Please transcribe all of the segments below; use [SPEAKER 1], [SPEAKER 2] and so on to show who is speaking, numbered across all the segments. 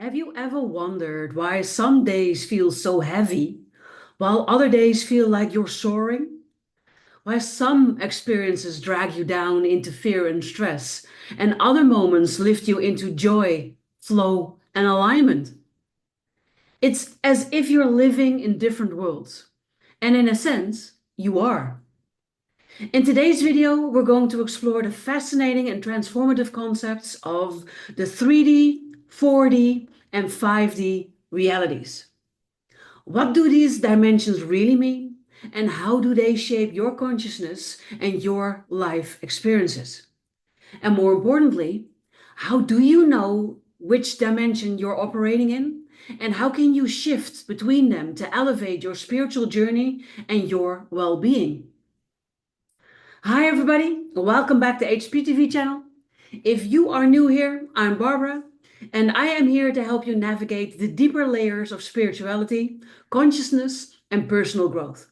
[SPEAKER 1] Have you ever wondered why some days feel so heavy, while other days feel like you're soaring? Why some experiences drag you down into fear and stress, and other moments lift you into joy, flow, and alignment? It's as if you're living in different worlds. And in a sense, you are. In today's video, we're going to explore the fascinating and transformative concepts of the 3D, 4D, and 5D realities. What do these dimensions really mean? And how do they shape your consciousness and your life experiences? And more importantly, how do you know which dimension you're operating in? And how can you shift between them to elevate your spiritual journey and your well being? Hi, everybody. Welcome back to HPTV channel. If you are new here, I'm Barbara, and I am here to help you navigate the deeper layers of spirituality, consciousness, and personal growth.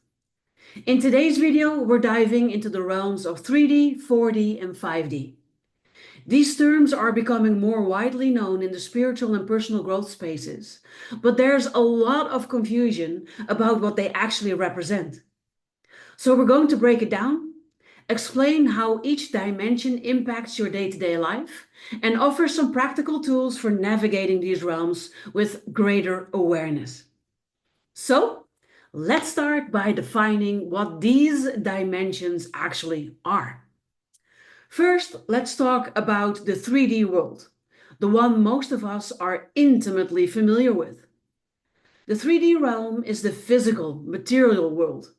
[SPEAKER 1] In today's video, we're diving into the realms of 3D, 4D, and 5D. These terms are becoming more widely known in the spiritual and personal growth spaces, but there's a lot of confusion about what they actually represent. So we're going to break it down, explain how each dimension impacts your day-to-day life, and offer some practical tools for navigating these realms with greater awareness. So, let's start by defining what these dimensions actually are. First, let's talk about the 3D world, the one most of us are intimately familiar with. The 3D realm is the physical, material world.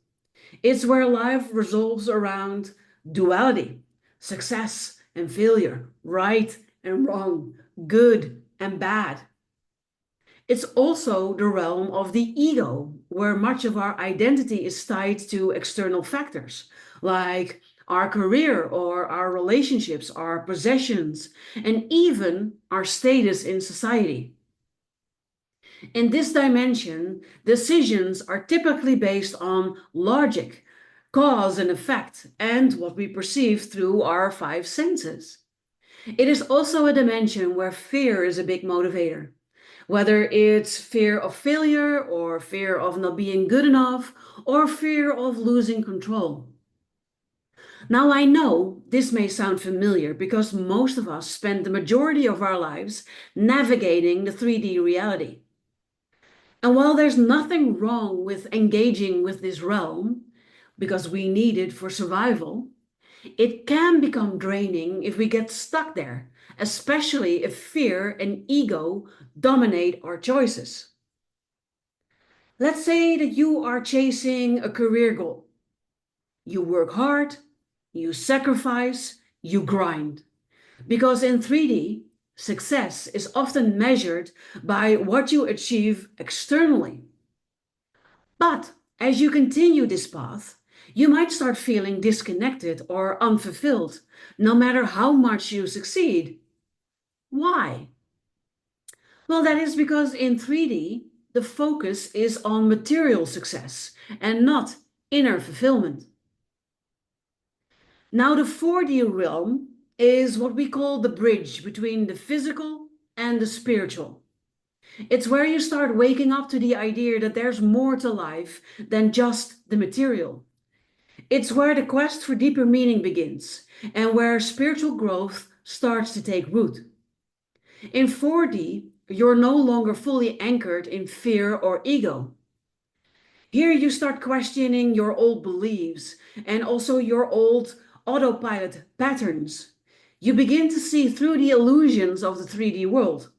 [SPEAKER 1] It's where life revolves around duality, success and failure, right and wrong, good and bad. It's also the realm of the ego, where much of our identity is tied to external factors, like our career or our relationships, our possessions, and even our status in society. In this dimension, decisions are typically based on logic, cause and effect, and what we perceive through our five senses. It is also a dimension where fear is a big motivator, whether it's fear of failure or fear of not being good enough or fear of losing control. Now, I know this may sound familiar because most of us spend the majority of our lives navigating the 3D reality. And while there's nothing wrong with engaging with this realm, because we need it for survival, it can become draining if we get stuck there, especially if fear and ego dominate our choices. Let's say that you are chasing a career goal. You work hard, you sacrifice, you grind. Because in 3D, success is often measured by what you achieve externally. But as you continue this path, you might start feeling disconnected or unfulfilled, no matter how much you succeed. Why? Well, that is because in 3D, the focus is on material success and not inner fulfillment. Now, the 4D realm is what we call the bridge between the physical and the spiritual. It's where you start waking up to the idea that there's more to life than just the material. It's where the quest for deeper meaning begins and where spiritual growth starts to take root. In 4D, you're no longer fully anchored in fear or ego. Here you start questioning your old beliefs and also your old autopilot patterns. You begin to see through the illusions of the 3D world.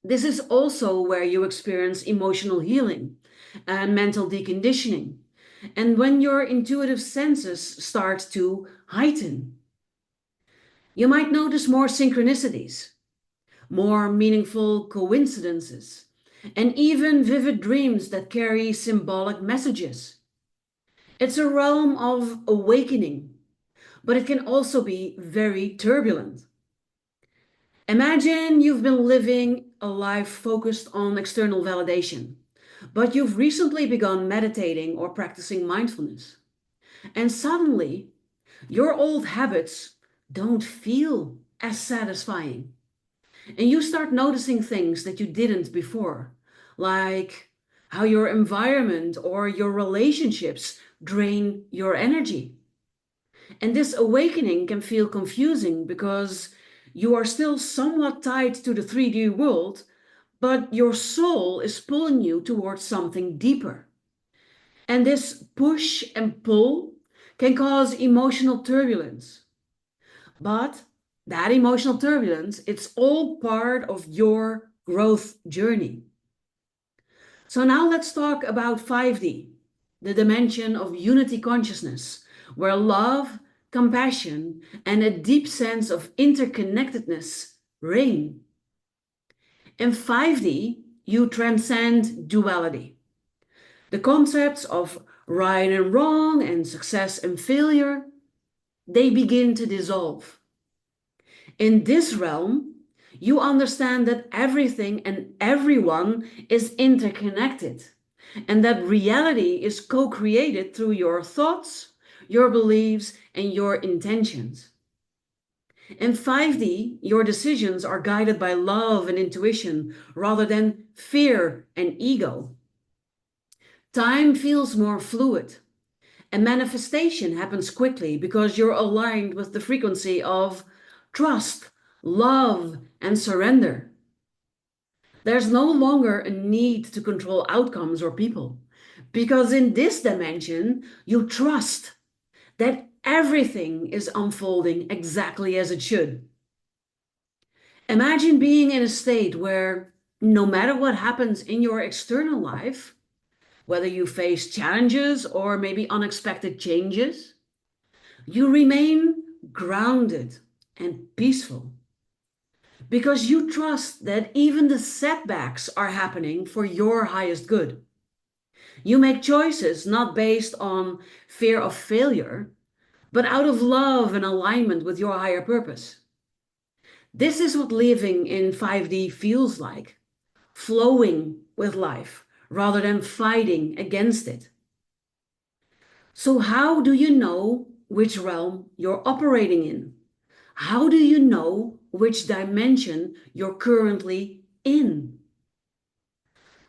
[SPEAKER 1] This is also where you experience emotional healing and mental deconditioning, and when your intuitive senses start to heighten. You might notice more synchronicities, more meaningful coincidences, and even vivid dreams that carry symbolic messages. It's a realm of awakening, but it can also be very turbulent. Imagine you've been living a life focused on external validation, but you've recently begun meditating or practicing mindfulness. And suddenly, your old habits don't feel as satisfying. And you start noticing things that you didn't before, like how your environment or your relationships drain your energy. And this awakening can feel confusing because you are still somewhat tied to the 3D world, but your soul is pulling you towards something deeper. And this push and pull can cause emotional turbulence. But that emotional turbulence, it's all part of your growth journey. So now let's talk about 5D, the dimension of unity consciousness, where love, compassion, and a deep sense of interconnectedness reign. In 5D, you transcend duality. The concepts of right and wrong and success and failure, they begin to dissolve. In this realm, you understand that everything and everyone is interconnected and that reality is co created through your thoughts, your beliefs, and your intentions. In 5D, your decisions are guided by love and intuition rather than fear and ego. Time feels more fluid, and manifestation happens quickly because you're aligned with the frequency of trust, love, and surrender. There's no longer a need to control outcomes or people because in this dimension, you trust that everything is unfolding exactly as it should. Imagine being in a state where no matter what happens in your external life, whether you face challenges or maybe unexpected changes, you remain grounded and peaceful because you trust that even the setbacks are happening for your highest good. You make choices not based on fear of failure, but out of love and alignment with your higher purpose. This is what living in 5D feels like, flowing with life rather than fighting against it. So, how do you know which realm you're operating in? How do you know which dimension you're currently in?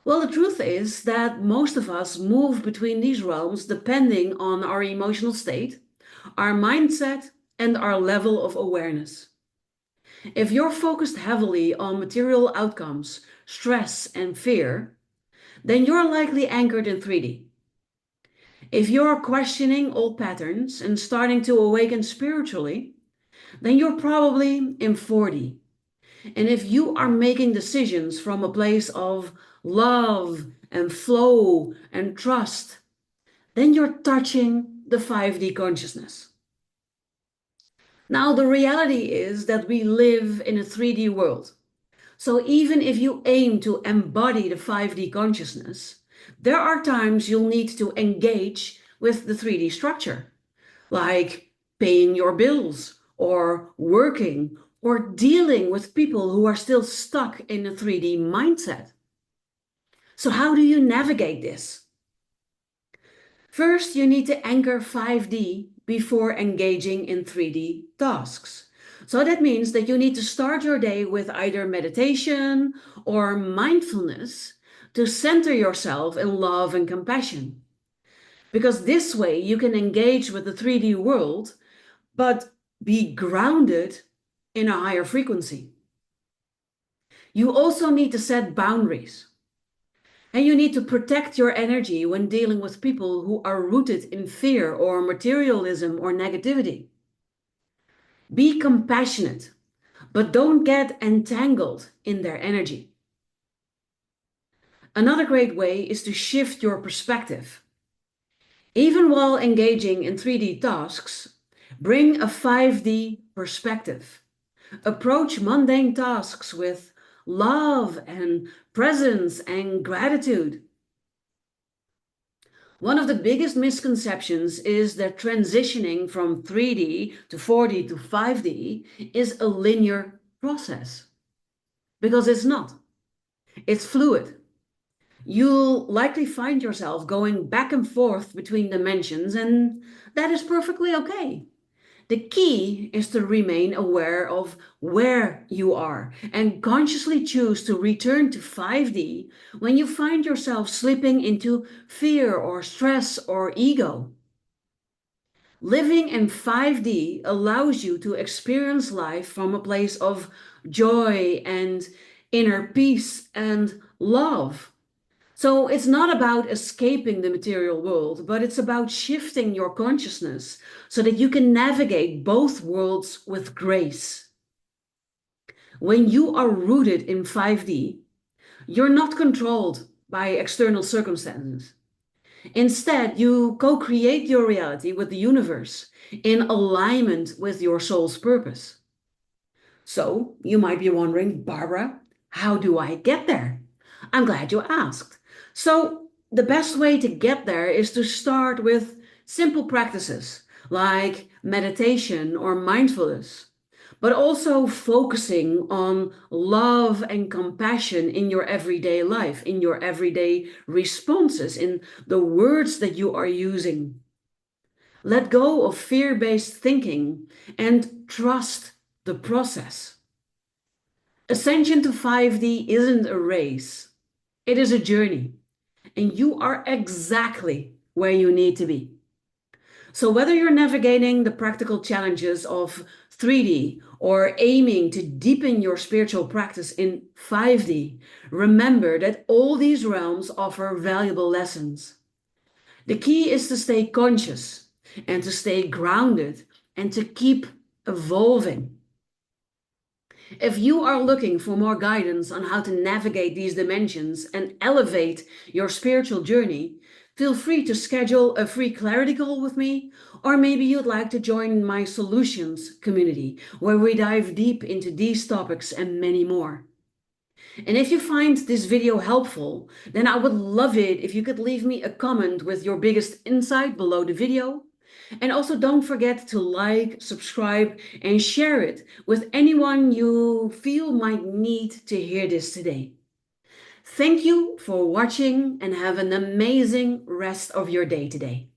[SPEAKER 1] Well, the truth is that most of us move between these realms depending on our emotional state, our mindset, and our level of awareness. If you're focused heavily on material outcomes, stress, and fear, then you're likely anchored in 3D. If you're questioning old patterns and starting to awaken spiritually, then you're probably in 4D. And if you are making decisions from a place of love and flow and trust, then you're touching the 5D consciousness. Now, the reality is that we live in a 3D world. So even if you aim to embody the 5D consciousness, there are times you'll need to engage with the 3D structure, like paying your bills or working or dealing with people who are still stuck in a 3D mindset. So, how do you navigate this? First, you need to anchor 5D before engaging in 3D tasks. So that means that you need to start your day with either meditation or mindfulness to center yourself in love and compassion. Because this way you can engage with the 3D world, but be grounded in a higher frequency. You also need to set boundaries. And you need to protect your energy when dealing with people who are rooted in fear or materialism or negativity. Be compassionate, but don't get entangled in their energy. Another great way is to shift your perspective. Even while engaging in 3D tasks, bring a 5D perspective. Approach mundane tasks with love and presence and gratitude. One of the biggest misconceptions is that transitioning from 3D to 4D to 5D is a linear process because it's not. It's fluid. You'll likely find yourself going back and forth between dimensions, and that is perfectly okay. The key is to remain aware of where you are and consciously choose to return to 5D when you find yourself slipping into fear or stress or ego. Living in 5D allows you to experience life from a place of joy and inner peace and love. So it's not about escaping the material world, but it's about shifting your consciousness so that you can navigate both worlds with grace. When you are rooted in 5D, you're not controlled by external circumstances. Instead, you co create your reality with the universe in alignment with your soul's purpose. So, you might be wondering, Barbara, how do I get there? I'm glad you asked. So, the best way to get there is to start with simple practices like meditation or mindfulness, but also focusing on love and compassion in your everyday life, in your everyday responses, in the words that you are using. Let go of fear based thinking and trust the process. Ascension to 5D isn't a race, it is a journey, and you are exactly where you need to be. So, whether you're navigating the practical challenges of 3D or aiming to deepen your spiritual practice in 5D, remember that all these realms offer valuable lessons. The key is to stay conscious and to stay grounded and to keep evolving. If you are looking for more guidance on how to navigate these dimensions and elevate your spiritual journey, feel free to schedule a free clarity call with me, or maybe you'd like to join my solutions community where we dive deep into these topics and many more. And if you find this video helpful, then I would love it if you could leave me a comment with your biggest insight below the video. And also don't forget to like, subscribe, and share it with anyone you feel might need to hear this today. Thank you for watching and have an amazing rest of your day today.